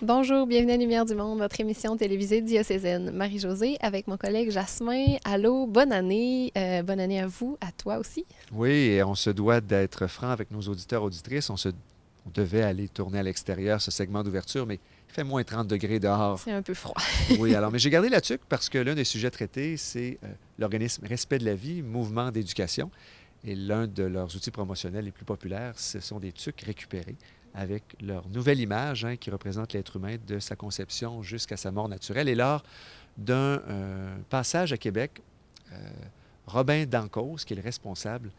Bonjour, bienvenue à Lumière du Monde, votre émission télévisée diocésaine. Marie-Josée avec mon collègue Jasmin. Allô, bonne année à vous, à toi aussi. Oui, et on se doit d'être franc avec nos auditeurs, auditrices. On devait aller tourner à l'extérieur ce segment d'ouverture, mais il fait moins 30 degrés dehors. C'est un peu froid. Oui, alors, mais j'ai gardé la tuque parce que l'un des sujets traités, c'est l'organisme Respect de la vie, mouvement d'éducation. Et l'un de leurs outils promotionnels les plus populaires, ce sont des tuques récupérés avec leur nouvelle image qui représente l'être humain de sa conception jusqu'à sa mort naturelle. Et lors d'un passage à Québec, euh, Robin Dancause, qui est le responsable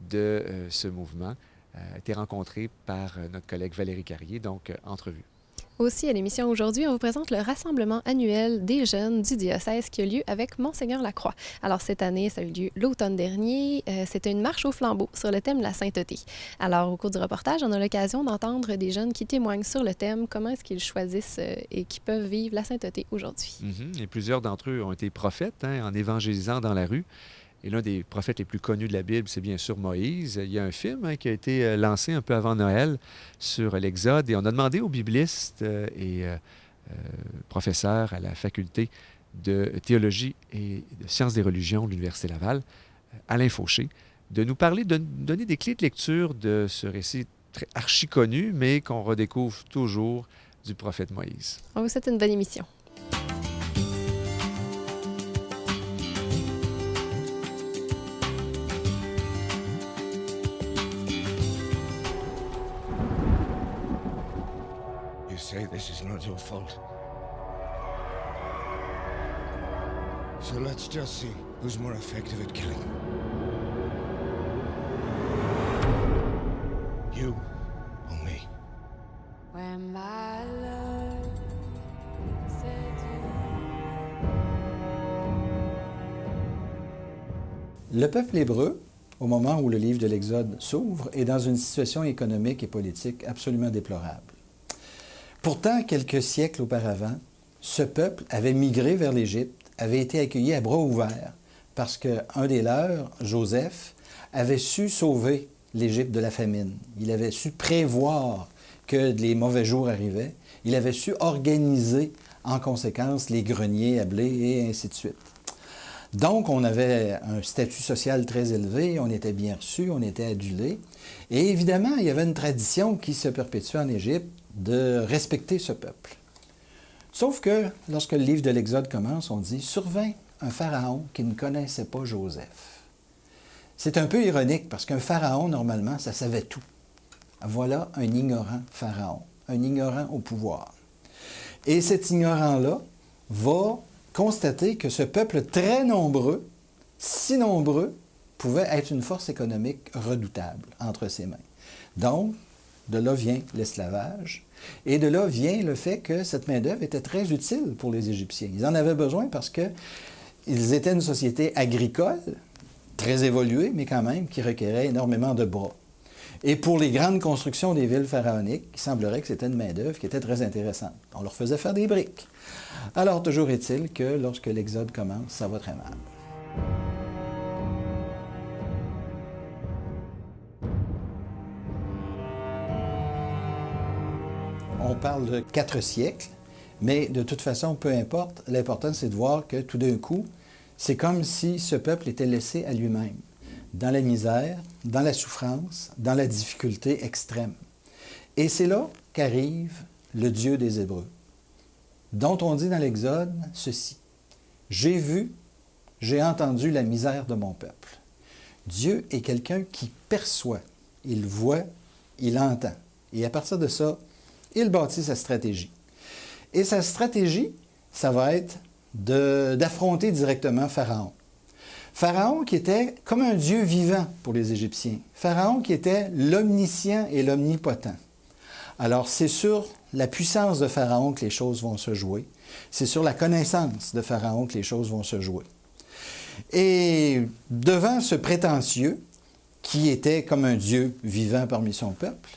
de ce mouvement, a été rencontré par notre collègue Valérie Carrier, donc entrevue. Aussi, à l'émission aujourd'hui, on vous présente le rassemblement annuel des jeunes du diocèse qui a lieu avec Monseigneur Lacroix. Alors, cette année, ça a eu lieu l'automne dernier. C'était une marche au flambeau sur le thème de la sainteté. Alors, au cours du reportage, on a l'occasion d'entendre des jeunes qui témoignent sur le thème, comment est-ce qu'ils choisissent et qui peuvent vivre la sainteté aujourd'hui. Et plusieurs d'entre eux ont été prophètes en évangélisant dans la rue. Et l'un des prophètes les plus connus de la Bible, c'est bien sûr Moïse. Il y a un film qui a été lancé un peu avant Noël sur l'Exode. Et on a demandé aux biblistes et professeurs à la faculté de théologie et de sciences des religions de l'Université Laval, Alain Fauché, de nous parler, de nous donner des clés de lecture de ce récit très archi-connu, mais qu'on redécouvre toujours du prophète Moïse. On vous souhaite une bonne émission. Say this is not your fault. So let's just see who's more effective at killing. You or me? When my love said Le peuple hébreu, au moment où le livre de l'Exode s'ouvre, est dans une situation économique et politique absolument déplorable. Pourtant, quelques siècles auparavant, ce peuple avait migré vers l'Égypte, avait été accueilli à bras ouverts, parce qu'un des leurs, Joseph, avait su sauver l'Égypte de la famine. Il avait su prévoir que les mauvais jours arrivaient. Il avait su organiser en conséquence les greniers à blé et ainsi de suite. Donc, on avait un statut social très élevé, on était bien reçu, on était adulé. Et évidemment, il y avait une tradition qui se perpétuait en Égypte de respecter ce peuple. Sauf que, lorsque le livre de l'Exode commence, on dit « Survint un pharaon qui ne connaissait pas Joseph ». C'est un peu ironique parce qu'un pharaon, normalement, ça savait tout. Voilà un ignorant pharaon, un ignorant au pouvoir. Et cet ignorant-là va constater que ce peuple très nombreux, si nombreux, pouvait être une force économique redoutable entre ses mains. Donc, de là vient l'esclavage, et de là vient le fait que cette main-d'œuvre était très utile pour les Égyptiens. Ils en avaient besoin parce qu'ils étaient une société agricole, très évoluée, mais quand même, qui requérait énormément de bras. Et pour les grandes constructions des villes pharaoniques, il semblerait que c'était une main-d'œuvre qui était très intéressante. On leur faisait faire des briques. Alors, toujours est-il que lorsque l'Exode commence, ça va très mal. On parle de 4 siècles, mais de toute façon, peu importe, l'important c'est de voir que tout d'un coup, c'est comme si ce peuple était laissé à lui-même, dans la misère, dans la souffrance, dans la difficulté extrême. Et c'est là qu'arrive le Dieu des Hébreux, dont on dit dans l'Exode ceci: « J'ai vu, j'ai entendu la misère de mon peuple. » Dieu est quelqu'un qui perçoit, il voit, il entend. Et à partir de ça, il bâtit sa stratégie. Et sa stratégie, ça va être d'affronter directement Pharaon. Pharaon qui était comme un dieu vivant pour les Égyptiens. Pharaon qui était l'omniscient et l'omnipotent. Alors, c'est sur la puissance de Pharaon que les choses vont se jouer. C'est sur la connaissance de Pharaon que les choses vont se jouer. Et devant ce prétentieux, qui était comme un dieu vivant parmi son peuple,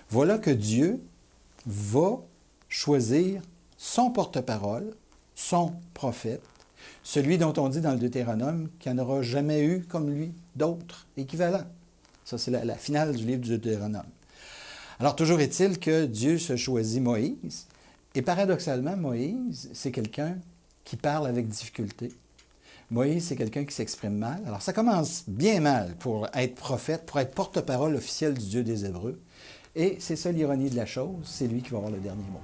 voilà que Dieu va choisir son porte-parole, son prophète, celui dont on dit dans le Deutéronome qu'il n'y en aura jamais eu comme lui d'autres équivalents. Ça, c'est la finale du livre du Deutéronome. Alors, toujours est-il que Dieu se choisit Moïse, Et paradoxalement, Moïse, c'est quelqu'un qui parle avec difficulté. Moïse, c'est quelqu'un qui s'exprime mal. Alors, ça commence bien mal pour être prophète, pour être porte-parole officiel du Dieu des Hébreux. Et c'est ça l'ironie de la chose, c'est lui qui va avoir le dernier mot.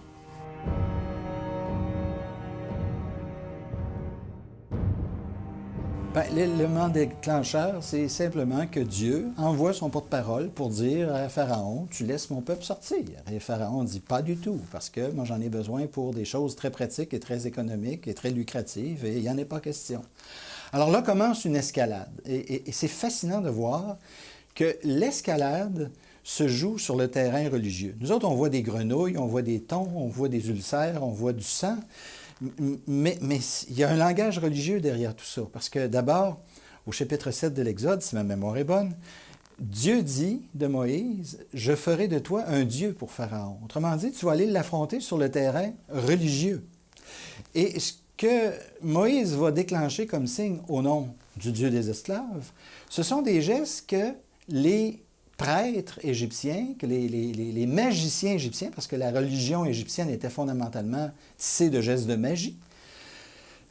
L'élément déclencheur, c'est simplement que Dieu envoie son porte-parole pour dire à Pharaon, « Tu laisses mon peuple sortir. » Et Pharaon dit, « Pas du tout, parce que moi j'en ai besoin pour des choses très pratiques et très économiques et très lucratives, et il n'y en est pas question. » Alors là commence une escalade. Et c'est fascinant de voir que l'escalade se joue sur le terrain religieux. Nous autres, on voit des grenouilles, on voit des thons, on voit des ulcères, on voit du sang. Mais il y a un langage religieux derrière tout ça. Parce que d'abord, au chapitre 7 de l'Exode, si ma mémoire est bonne, Dieu dit de Moïse, « Je ferai de toi un Dieu pour Pharaon. » Autrement dit, tu vas aller l'affronter sur le terrain religieux. Et ce que Moïse va déclencher comme signe au nom du Dieu des esclaves, ce sont des gestes que les prêtres égyptiens, que les magiciens égyptiens, parce que la religion égyptienne était fondamentalement tissée de gestes de magie,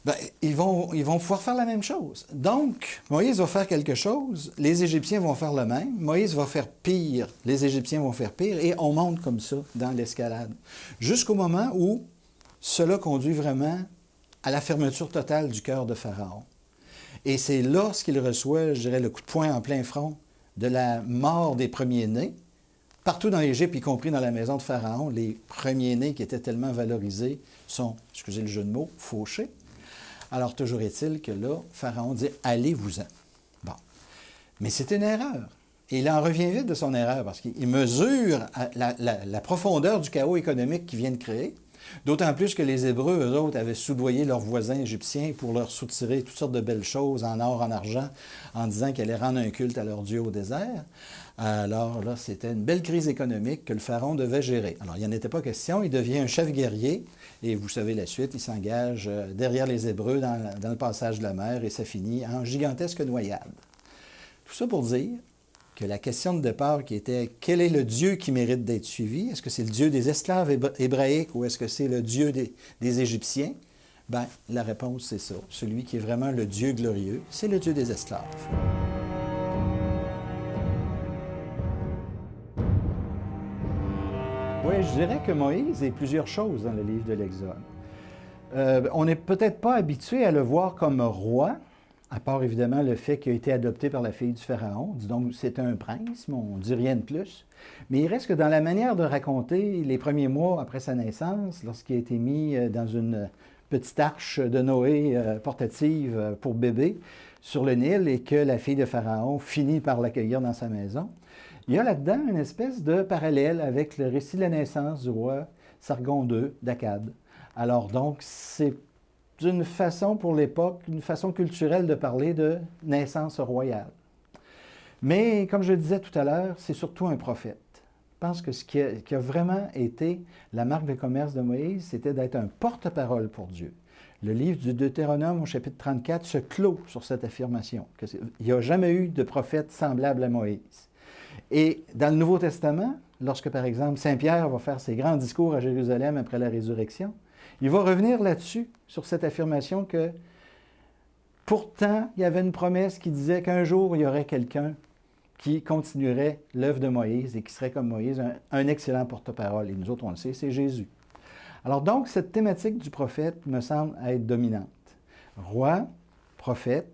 bien, ils vont pouvoir faire la même chose. Donc, Moïse va faire quelque chose, les Égyptiens vont faire le même, Moïse va faire pire, les Égyptiens vont faire pire, et on monte comme ça dans l'escalade. Jusqu'au moment où cela conduit vraiment à la fermeture totale du cœur de Pharaon. Et c'est lorsqu'il reçoit, je dirais, le coup de poing en plein front de la mort des premiers-nés. Partout dans l'Égypte, y compris dans la maison de Pharaon, les premiers-nés qui étaient tellement valorisés sont, excusez le jeu de mots, fauchés. Alors, toujours est-il que là, Pharaon dit « Allez-vous-en ». Bon. Mais c'est une erreur. Et il en revient vite de son erreur parce qu'il mesure la profondeur du chaos économique qu'il vient de créer. D'autant plus que les Hébreux, eux autres, avaient soudoyé leurs voisins égyptiens pour leur soutirer toutes sortes de belles choses en or, en argent, en disant qu'ils allaient rendre un culte à leur Dieu au désert. Alors là, c'était une belle crise économique que le pharaon devait gérer. Alors, il n'y en était pas question. Il devient un chef guerrier et vous savez la suite, il s'engage derrière les Hébreux dans le passage de la mer et ça finit en gigantesque noyade. Tout ça pour dire que la question de départ qui était « Quel est le Dieu qui mérite d'être suivi? Est-ce que c'est le Dieu des esclaves hébraïques ou est-ce que c'est le Dieu des Égyptiens? » Bien, la réponse, c'est ça. Celui qui est vraiment le Dieu glorieux, c'est le Dieu des esclaves. Oui, je dirais que Moïse est plusieurs choses dans le livre de l'Exode. On n'est peut-être pas habitué à le voir comme roi, à part évidemment le fait qu'il a été adopté par la fille du Pharaon. Donc, c'est un prince, mais on ne dit rien de plus. Mais il reste que dans la manière de raconter les premiers mois après sa naissance, lorsqu'il a été mis dans une petite arche de Noé portative pour bébé sur le Nil et que la fille de Pharaon finit par l'accueillir dans sa maison, il y a là-dedans une espèce de parallèle avec le récit de la naissance du roi Sargon II d'Akkad. Alors donc, c'est d'une façon pour l'époque, une façon culturelle de parler de naissance royale. Mais, comme je le disais tout à l'heure, c'est surtout un prophète. Je pense que ce qui a vraiment été la marque de commerce de Moïse, c'était d'être un porte-parole pour Dieu. Le livre du Deutéronome, au chapitre 34, se clôt sur cette affirmation. Il n'y a jamais eu de prophète semblable à Moïse. Et dans le Nouveau Testament, lorsque, par exemple, Saint Pierre va faire ses grands discours à Jérusalem après la résurrection, il va revenir là-dessus, sur cette affirmation que pourtant, il y avait une promesse qui disait qu'un jour, il y aurait quelqu'un qui continuerait l'œuvre de Moïse et qui serait comme Moïse, un excellent porte-parole. Et nous autres, on le sait, c'est Jésus. Alors donc, cette thématique du prophète me semble être dominante. Roi, prophète,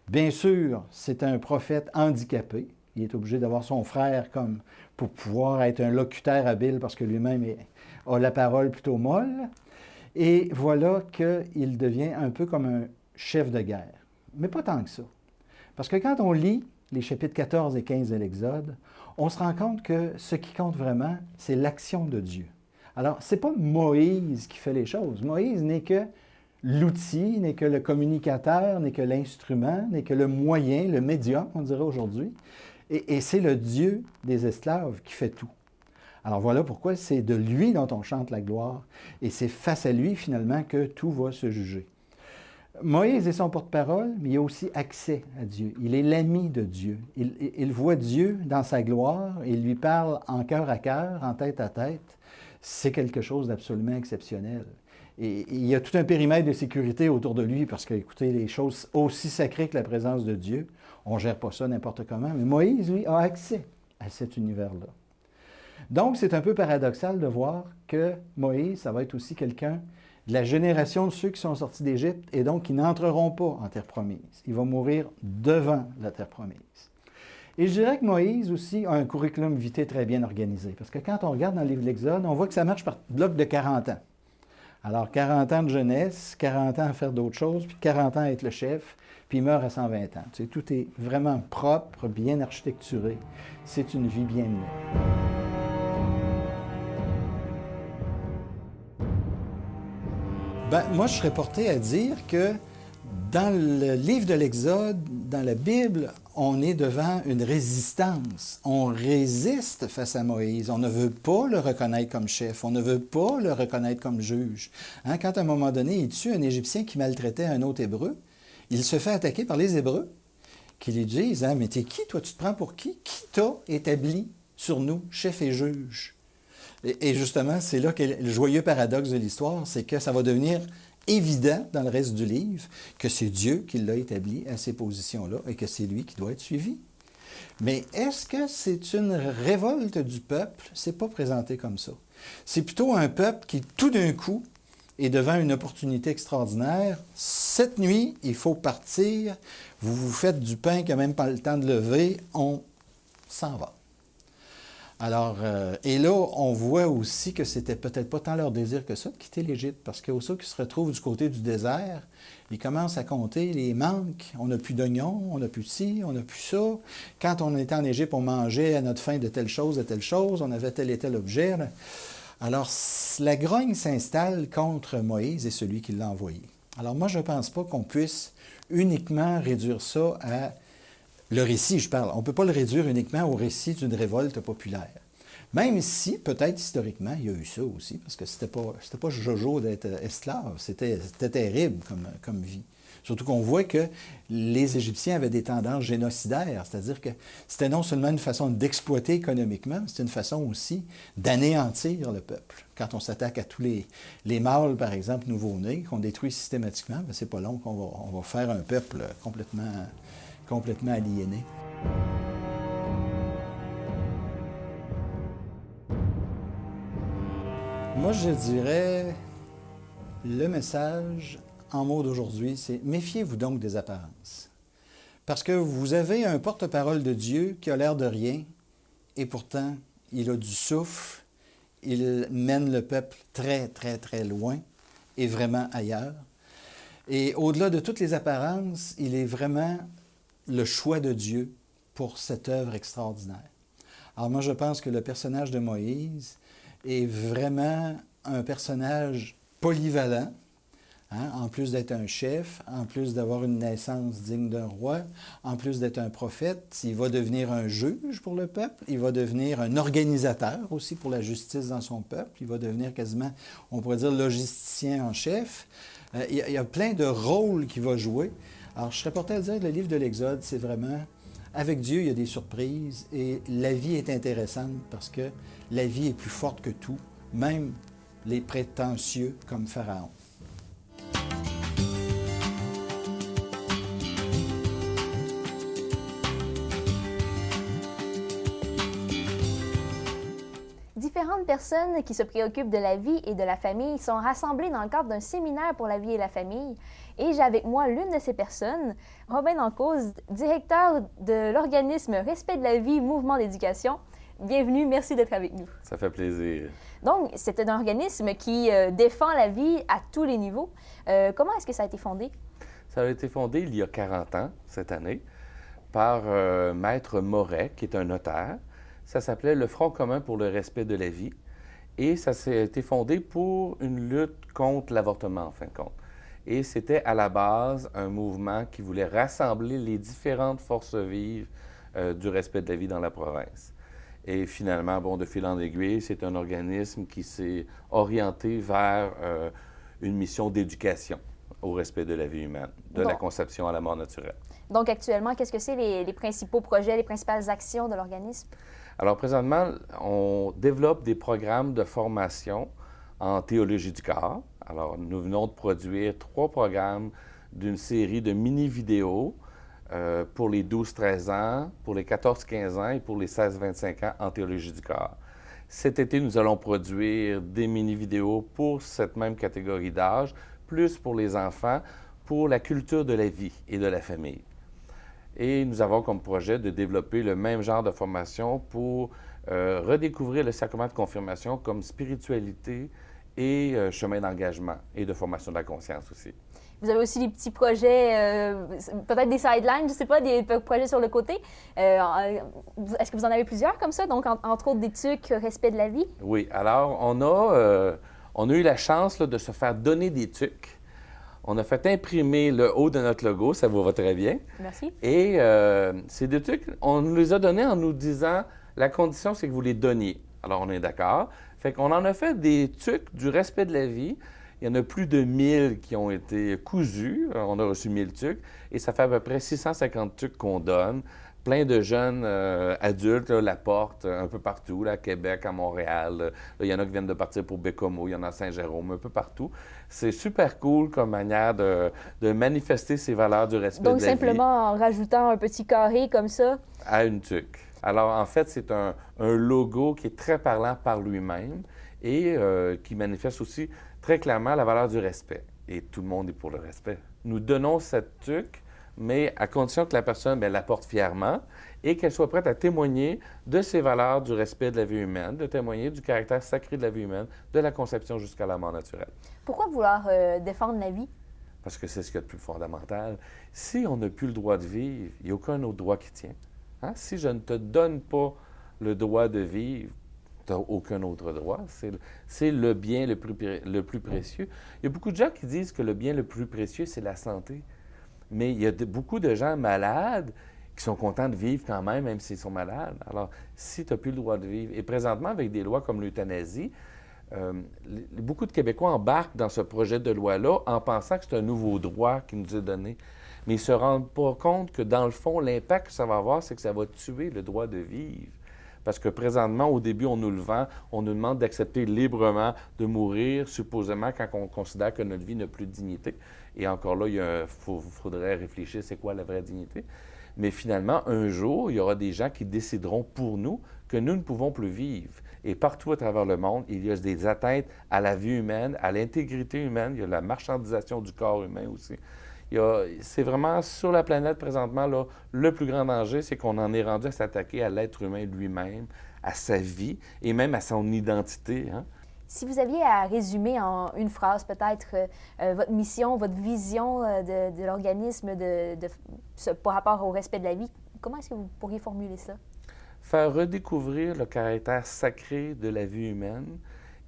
bien sûr, c'est un prophète handicapé. Il est obligé d'avoir son frère comme pour pouvoir être un locuteur habile parce que lui-même a la parole plutôt molle. Et voilà qu'il devient un peu comme un chef de guerre. Mais pas tant que ça. Parce que quand on lit les chapitres 14 et 15 de l'Exode, on se rend compte que ce qui compte vraiment, c'est l'action de Dieu. Alors, ce n'est pas Moïse qui fait les choses. Moïse n'est que l'outil, n'est que le communicateur, n'est que l'instrument, n'est que le moyen, le médium, on dirait aujourd'hui. Et c'est le Dieu des esclaves qui fait tout. Alors voilà pourquoi c'est de lui dont on chante la gloire, et c'est face à lui, finalement, que tout va se juger. Moïse est son porte-parole, mais il a aussi accès à Dieu. Il est l'ami de Dieu. Il voit Dieu dans sa gloire, il lui parle en cœur à cœur, en tête à tête. c'est quelque chose d'absolument exceptionnel. Et il y a tout un périmètre de sécurité autour de lui parce que, écoutez, les choses aussi sacrées que la présence de Dieu, on ne gère pas ça n'importe comment. Mais Moïse, lui, a accès à cet univers-là. Donc, c'est un peu paradoxal de voir que Moïse, ça va être aussi quelqu'un de la génération de ceux qui sont sortis d'Égypte et donc qui n'entreront pas en terre promise. Il va mourir devant la terre promise. Et je dirais que Moïse aussi a un curriculum vitae très bien organisé. Parce que quand on regarde dans le livre de l'Exode, on voit que ça marche par bloc de 40 ans. Alors, 40 ans de jeunesse, 40 ans à faire d'autres choses, puis 40 ans à être le chef, puis il meurt à 120 ans. Tu sais, tout est vraiment propre, bien architecturé. C'est une vie bien menée. Moi, je serais porté à dire que dans le livre de l'Exode, dans la Bible, on est devant une résistance. On résiste face à Moïse. On ne veut pas le reconnaître comme chef. On ne veut pas le reconnaître comme juge. Hein, quand à un moment donné, il tue un Égyptien qui maltraitait un autre Hébreu, il se fait attaquer par les Hébreux qui lui disent « Mais t'es qui, toi? Tu te prends pour qui? Qui t'a établi sur nous, chef et juge? » Et justement, c'est là que le joyeux paradoxe de l'histoire, c'est que ça va devenir évident dans le reste du livre que c'est Dieu qui l'a établi à ces positions-là et que c'est lui qui doit être suivi. Mais est-ce que c'est une révolte du peuple? C'est pas présenté comme ça. C'est plutôt un peuple qui, tout d'un coup, est devant une opportunité extraordinaire. Cette nuit, il faut partir. Vous vous faites du pain qui n'a même pas le temps de lever. On s'en va. Alors, et là, on voit aussi que c'était peut-être pas tant leur désir que ça de quitter l'Égypte, parce qu'au qu'ils se retrouvent du côté du désert, ils commencent à compter les manques. On n'a plus d'oignons, on n'a plus de ci, on n'a plus ça. Quand on était en Égypte, on mangeait à notre faim de telle chose, on avait tel et tel objet. Là. Alors, la grogne s'installe contre Moïse et celui qui l'a envoyé. Alors moi, je ne pense pas qu'on puisse uniquement réduire ça à le récit, je parle. On ne peut pas le réduire uniquement au récit d'une révolte populaire. Même si, peut-être historiquement, il y a eu ça aussi, parce que c'était pas jojo d'être esclave, c'était terrible comme vie. Surtout qu'on voit que les Égyptiens avaient des tendances génocidaires, c'est-à-dire que c'était non seulement une façon d'exploiter économiquement, mais c'était une façon aussi d'anéantir le peuple. Quand on s'attaque à tous les mâles, par exemple, nouveau-nés, qu'on détruit systématiquement, bien, c'est pas long qu'on va faire un peuple complètement aliéné. Moi, je dirais, le message en mots d'aujourd'hui, c'est « Méfiez-vous donc des apparences ». Parce que vous avez un porte-parole de Dieu qui a l'air de rien, et pourtant, il a du souffle, il mène le peuple très, très, très loin, et vraiment ailleurs. Et au-delà de toutes les apparences, il est vraiment le choix de Dieu pour cette œuvre extraordinaire. Alors moi, je pense que le personnage de Moïse est vraiment un personnage polyvalent, hein? En plus d'être un chef, en plus d'avoir une naissance digne d'un roi, en plus d'être un prophète, il va devenir un juge pour le peuple, il va devenir un organisateur aussi pour la justice dans son peuple, il va devenir quasiment, on pourrait dire, logisticien en chef. Il y a plein de rôles qu'il va jouer. Alors, je serais porté à dire que le livre de l'Exode, c'est vraiment, avec Dieu, il y a des surprises et la vie est intéressante parce que la vie est plus forte que tout, même les prétentieux comme Pharaon. Différentes personnes qui se préoccupent de la vie et de la famille sont rassemblées dans le cadre d'un séminaire pour la vie et la famille. Et j'ai avec moi l'une de ces personnes, Robin Dancause, directeur de l'organisme Respect de la vie, Mouvement d'éducation. Bienvenue, merci d'être avec nous. Ça fait plaisir. Donc, c'est un organisme qui défend la vie à tous les niveaux. Comment est-ce que ça a été fondé? Ça a été fondé il y a 40 ans, cette année, par Maître Moret, qui est un notaire. Ça s'appelait le Front commun pour le respect de la vie. Et ça s'est été fondé pour une lutte contre l'avortement, en fin de compte. Et c'était à la base un mouvement qui voulait rassembler les différentes forces vives du respect de la vie dans la province. Et finalement, bon, de fil en aiguille, c'est un organisme qui s'est orienté vers une mission d'éducation au respect de la vie humaine, de la conception à la mort naturelle. Donc actuellement, qu'est-ce que c'est les principaux projets, les principales actions de l'organisme? Alors, présentement, on développe des programmes de formation en théologie du corps. Alors, nous venons de produire 3 programmes d'une série de mini-vidéos pour les 12-13 ans, pour les 14-15 ans et pour les 16-25 ans en théologie du corps. Cet été, nous allons produire des mini-vidéos pour cette même catégorie d'âge, plus pour les enfants, pour la culture de la vie et de la famille. Et nous avons comme projet de développer le même genre de formation pour redécouvrir le sacrement de confirmation comme spiritualité et chemin d'engagement et de formation de la conscience aussi. Vous avez aussi des petits projets, peut-être des sidelines, je ne sais pas, des projets sur le côté. Est-ce que vous en avez plusieurs comme ça? Donc, entre autres, des trucs respect de la vie? Oui. Alors, on a eu la chance là, de se faire donner des tucs. On a fait imprimer le haut de notre logo, ça vous va très bien. Merci. Et ces 2 tucs, on nous les a donnés en nous disant, la condition, c'est que vous les donniez. Alors, on est d'accord. Fait qu'on en a fait des tucs du respect de la vie. Il y en a plus de 1000 qui ont été cousus. On a reçu 1000 tucs. Et ça fait à peu près 650 tucs qu'on donne. Plein de jeunes adultes là, la portent un peu partout, là, à Québec, à Montréal. Là, il y en a qui viennent de partir pour Bécomo, il y en a à Saint-Jérôme, un peu partout. C'est super cool comme manière de manifester ces valeurs du respect de la vie. Donc, simplement en rajoutant un petit carré comme ça? À une tuque. Alors, en fait, c'est un logo qui est très parlant par lui-même et qui manifeste aussi très clairement la valeur du respect. Et tout le monde est pour le respect. Nous donnons cette tuque, mais à condition que la personne la porte fièrement et qu'elle soit prête à témoigner de ses valeurs du respect de la vie humaine, de témoigner du caractère sacré de la vie humaine, de la conception jusqu'à la mort naturelle. Pourquoi vouloir défendre la vie? Parce que c'est ce qu'il y a de plus fondamental. Si on n'a plus le droit de vivre, il n'y a aucun autre droit qui tient. Hein? Si je ne te donne pas le droit de vivre, tu n'as aucun autre droit. C'est le bien le plus précieux. Il y a beaucoup de gens qui disent que le bien le plus précieux, c'est la santé. Mais il y a beaucoup de gens malades qui sont contents de vivre quand même s'ils sont malades. Alors, si tu n'as plus le droit de vivre, et présentement, avec des lois comme l'euthanasie, beaucoup de Québécois embarquent dans ce projet de loi-là en pensant que c'est un nouveau droit qui nous est donné. Mais ils ne se rendent pas compte que, dans le fond, l'impact que ça va avoir, c'est que ça va tuer le droit de vivre. Parce que présentement, au début, on nous le vend, on nous demande d'accepter librement de mourir, supposément quand on considère que notre vie n'a plus de dignité. Et encore là, il faudrait réfléchir, c'est quoi la vraie dignité? Mais finalement, un jour, il y aura des gens qui décideront pour nous que nous ne pouvons plus vivre. Et partout à travers le monde, il y a des atteintes à la vie humaine, à l'intégrité humaine, il y a la marchandisation du corps humain aussi. C'est vraiment sur la planète présentement, là, le plus grand danger, c'est qu'on en est rendu à s'attaquer à l'être humain lui-même, à sa vie et même à son identité. Hein? Si vous aviez à résumer en une phrase peut-être votre mission, votre vision de l'organisme par rapport au respect de la vie, comment est-ce que vous pourriez formuler ça? Faire redécouvrir le caractère sacré de la vie humaine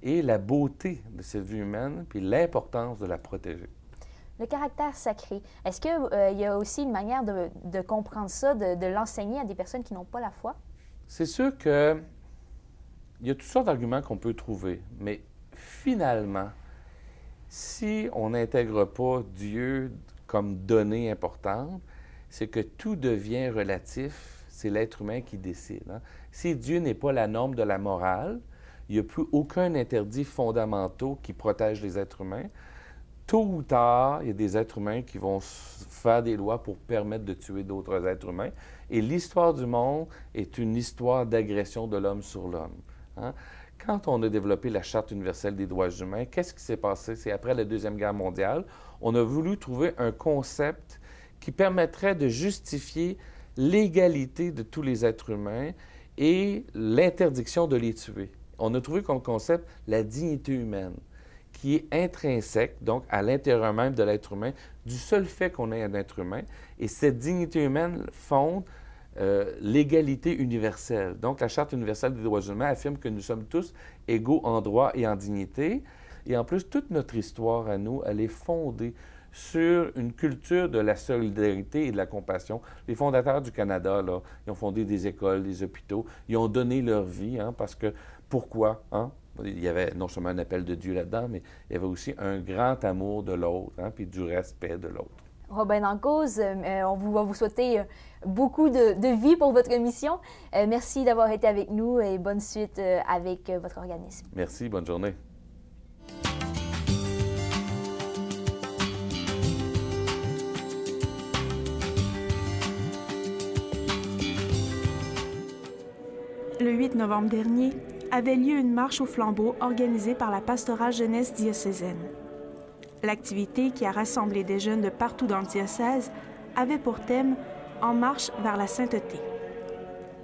et la beauté de cette vie humaine, puis l'importance de la protéger. Le caractère sacré. Est-ce qu'il y a aussi une manière de comprendre ça, de l'enseigner à des personnes qui n'ont pas la foi? C'est sûr que il y a toutes sortes d'arguments qu'on peut trouver, mais finalement, si on n'intègre pas Dieu comme donnée importante, c'est que tout devient relatif, c'est l'être humain qui décide. Hein? Si Dieu n'est pas la norme de la morale, il n'y a plus aucun interdit fondamentaux qui protège les êtres humains. Tôt ou tard, il y a des êtres humains qui vont faire des lois pour permettre de tuer d'autres êtres humains. Et l'histoire du monde est une histoire d'agression de l'homme sur l'homme. Hein? Quand on a développé la Charte universelle des droits humains, qu'est-ce qui s'est passé? C'est après la Deuxième Guerre mondiale, on a voulu trouver un concept qui permettrait de justifier l'égalité de tous les êtres humains et l'interdiction de les tuer. On a trouvé comme concept la dignité humaine, qui est intrinsèque, donc à l'intérieur même de l'être humain, du seul fait qu'on est un être humain. Et cette dignité humaine fonde l'égalité universelle. Donc, la Charte universelle des droits humains affirme que nous sommes tous égaux en droit et en dignité. Et en plus, toute notre histoire à nous, elle est fondée sur une culture de la solidarité et de la compassion. Les fondateurs du Canada, là, ils ont fondé des écoles, des hôpitaux, ils ont donné leur vie, hein, parce que, pourquoi? Hein? Il y avait non seulement un appel de Dieu là-dedans, mais il y avait aussi un grand amour de l'autre, hein, puis du respect de l'autre. Robin Dancause, on va vous souhaiter beaucoup de vie pour votre mission. Merci d'avoir été avec nous et bonne suite avec votre organisme. Merci, bonne journée. Le 8 novembre dernier avait lieu une marche au flambeau organisée par la pastorale jeunesse diocésaine. L'activité, qui a rassemblé des jeunes de partout dans le diocèse, avait pour thème « En marche vers la sainteté ».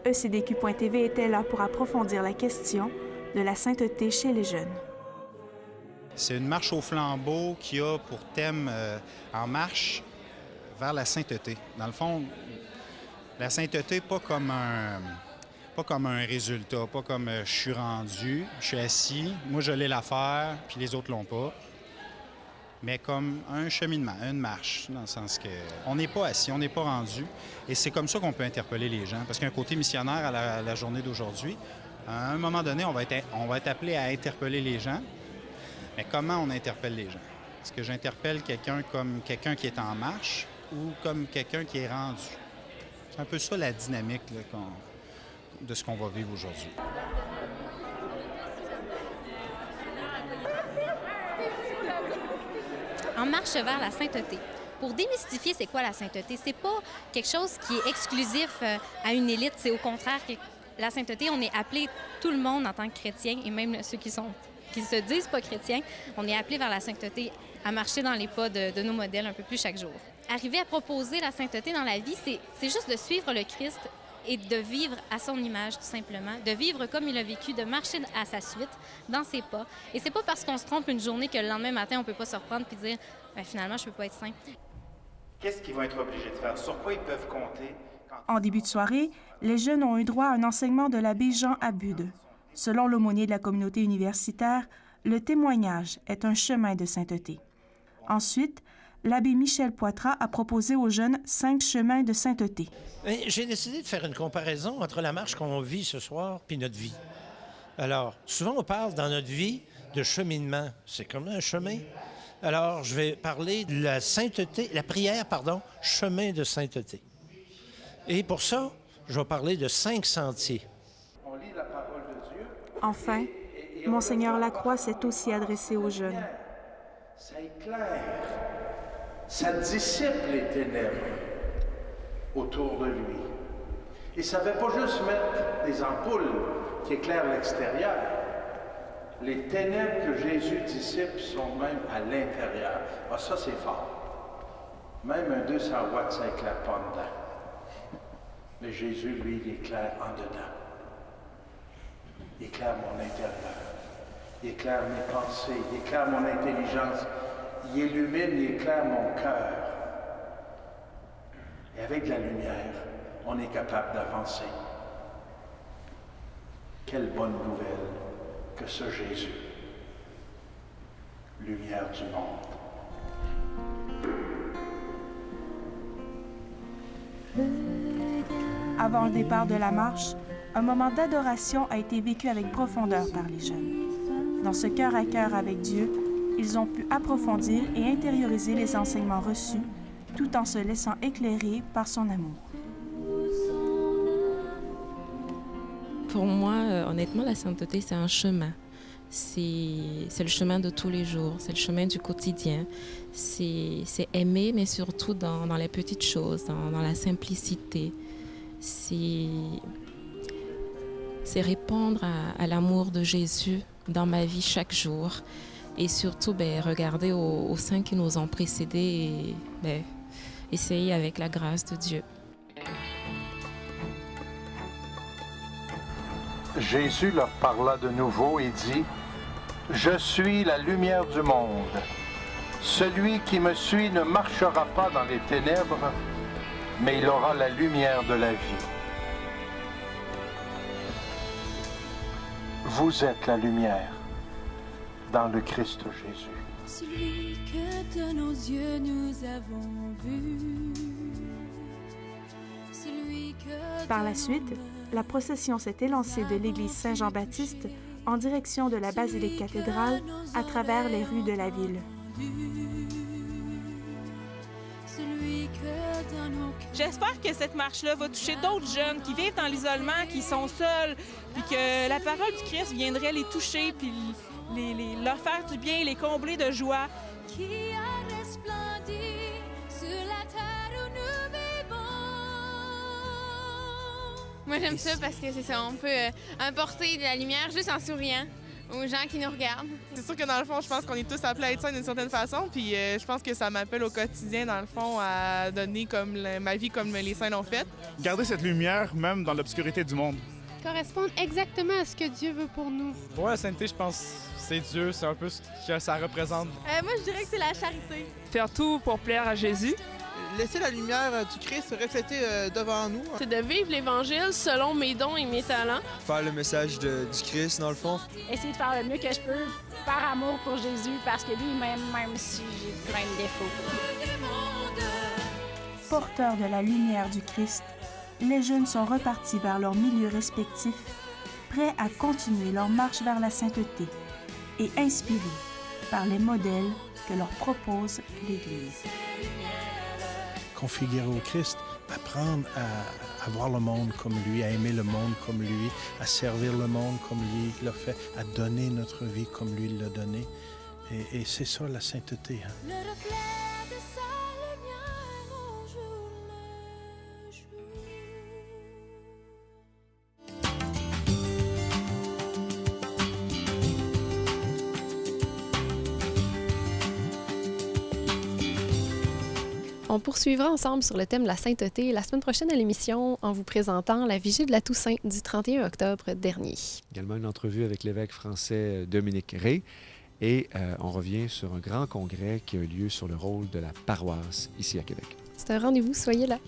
ECDQ.tv était là pour approfondir la question de la sainteté chez les jeunes. C'est une marche au flambeau qui a pour thème En marche vers la sainteté. Dans le fond, la sainteté, pas comme un résultat, pas comme je suis rendu, je suis assis, moi je l'ai l'affaire, puis les autres l'ont pas. Mais comme un cheminement, une marche, dans le sens qu'on n'est pas assis, on n'est pas rendu. Et c'est comme ça qu'on peut interpeller les gens. Parce qu'il y a un côté missionnaire à la journée d'aujourd'hui. À un moment donné, on va être appelé à interpeller les gens. Mais comment on interpelle les gens? Est-ce que j'interpelle quelqu'un comme quelqu'un qui est en marche ou comme quelqu'un qui est rendu? C'est un peu ça la dynamique là, de ce qu'on va vivre aujourd'hui. En marche vers la sainteté. Pour démystifier c'est quoi la sainteté, c'est pas quelque chose qui est exclusif à une élite, c'est au contraire que la sainteté, on est appelé tout le monde en tant que chrétien et même ceux qui se disent pas chrétiens, on est appelé vers la sainteté à marcher dans les pas de nos modèles un peu plus chaque jour. Arriver à proposer la sainteté dans la vie, c'est juste de suivre le Christ et de vivre à son image, tout simplement, de vivre comme il a vécu, de marcher à sa suite, dans ses pas. Et c'est pas parce qu'on se trompe une journée que le lendemain matin, on peut pas se reprendre puis dire « finalement, je peux pas être saint ». Qu'est-ce qu'ils vont être obligés de faire? Sur quoi ils peuvent compter? En début de soirée, les jeunes ont eu droit à un enseignement de l'abbé Jean Abude. Selon l'aumônier de la communauté universitaire, le témoignage est un chemin de sainteté. Ensuite, l'abbé Michel Poitras a proposé aux jeunes 5 chemins de sainteté. J'ai décidé de faire une comparaison entre la marche qu'on vit ce soir puis notre vie. Alors, souvent on parle dans notre vie de cheminement. C'est comme un chemin. Alors, je vais parler de la sainteté, la prière, chemin de sainteté. Et pour ça, je vais parler de 5 sentiers. On lit la parole de Dieu. Enfin, Monseigneur Lacroix s'est aussi adressé aux jeunes. Ça éclaire, ça dissipe les ténèbres autour de lui. Et ça ne veut pas juste mettre des ampoules qui éclairent l'extérieur. Les ténèbres que Jésus dissipe sont même à l'intérieur. Ah, ça, c'est fort. Même un 200 watts, ça n'éclaire pas en dedans. Mais Jésus, lui, il éclaire en dedans. Il éclaire mon intérieur. Il éclaire mes pensées. Il éclaire mon intelligence. Il illumine, il éclaire mon cœur. Et avec la lumière, on est capable d'avancer. Quelle bonne nouvelle que ce Jésus, lumière du monde. Avant le départ de la marche, un moment d'adoration a été vécu avec profondeur par les jeunes. Dans ce cœur à cœur avec Dieu, ils ont pu approfondir et intérioriser les enseignements reçus, tout en se laissant éclairer par son amour. Pour moi, honnêtement, la sainteté, c'est un chemin. C'est le chemin de tous les jours, c'est le chemin du quotidien. C'est aimer, mais surtout dans les petites choses, dans la simplicité. C'est répondre à l'amour de Jésus dans ma vie chaque jour. Et surtout, regarder aux saints qui nous ont précédés et essayer avec la grâce de Dieu. Jésus leur parla de nouveau et dit, « Je suis la lumière du monde. Celui qui me suit ne marchera pas dans les ténèbres, mais il aura la lumière de la vie. » Vous êtes la lumière dans le Christ Jésus. Celui que de nos yeux nous avons vu. Par la suite, la procession s'est élancée de l'église Saint-Jean-Baptiste en direction de la basilique cathédrale à travers les rues de la ville. celui que dans nos cœurs. J'espère que cette marche-là va toucher d'autres jeunes qui vivent dans l'isolement, qui sont seuls, puis que la parole du Christ viendrait les toucher, puis leur faire du bien, les combler de joie. Qui a resplendi sur la terre où nous vivons. Moi, j'aime ça parce que c'est ça, on peut apporter de la lumière juste en souriant aux gens qui nous regardent. C'est sûr que dans le fond, je pense qu'on est tous appelés à être sains d'une certaine façon, puis je pense que ça m'appelle au quotidien, dans le fond, à donner comme ma vie comme les saints l'ont fait. Garder cette lumière, même dans l'obscurité du monde. Correspondre exactement à ce que Dieu veut pour nous. Pour la sainteté, je pense c'est Dieu, c'est un peu ce que ça représente. Moi, je dirais que c'est la charité. Faire tout pour plaire à Jésus. Laisser la lumière du Christ se refléter devant nous. C'est de vivre l'Évangile selon mes dons et mes talents. Faire le message du Christ, dans le fond. Essayer de faire le mieux que je peux par amour pour Jésus, parce que lui, même si j'ai plein de défauts. Porteurs de la lumière du Christ, les jeunes sont repartis vers leurs milieux respectifs, prêts à continuer leur marche vers la sainteté et inspirés par les modèles que leur propose l'Église. Configurer au Christ, apprendre à voir le monde comme lui, à aimer le monde comme lui, à servir le monde comme lui l'a fait, à donner notre vie comme lui l'a donné. Et c'est ça la sainteté. Hein. Le reflet de sa lumière au jour le jour. On poursuivra ensemble sur le thème de la sainteté la semaine prochaine à l'émission en vous présentant la Vigile de la Toussaint du 31 octobre dernier. Également une entrevue avec l'évêque français Dominique Rey. Et on revient sur un grand congrès qui a eu lieu sur le rôle de la paroisse ici à Québec. C'est un rendez-vous, soyez là.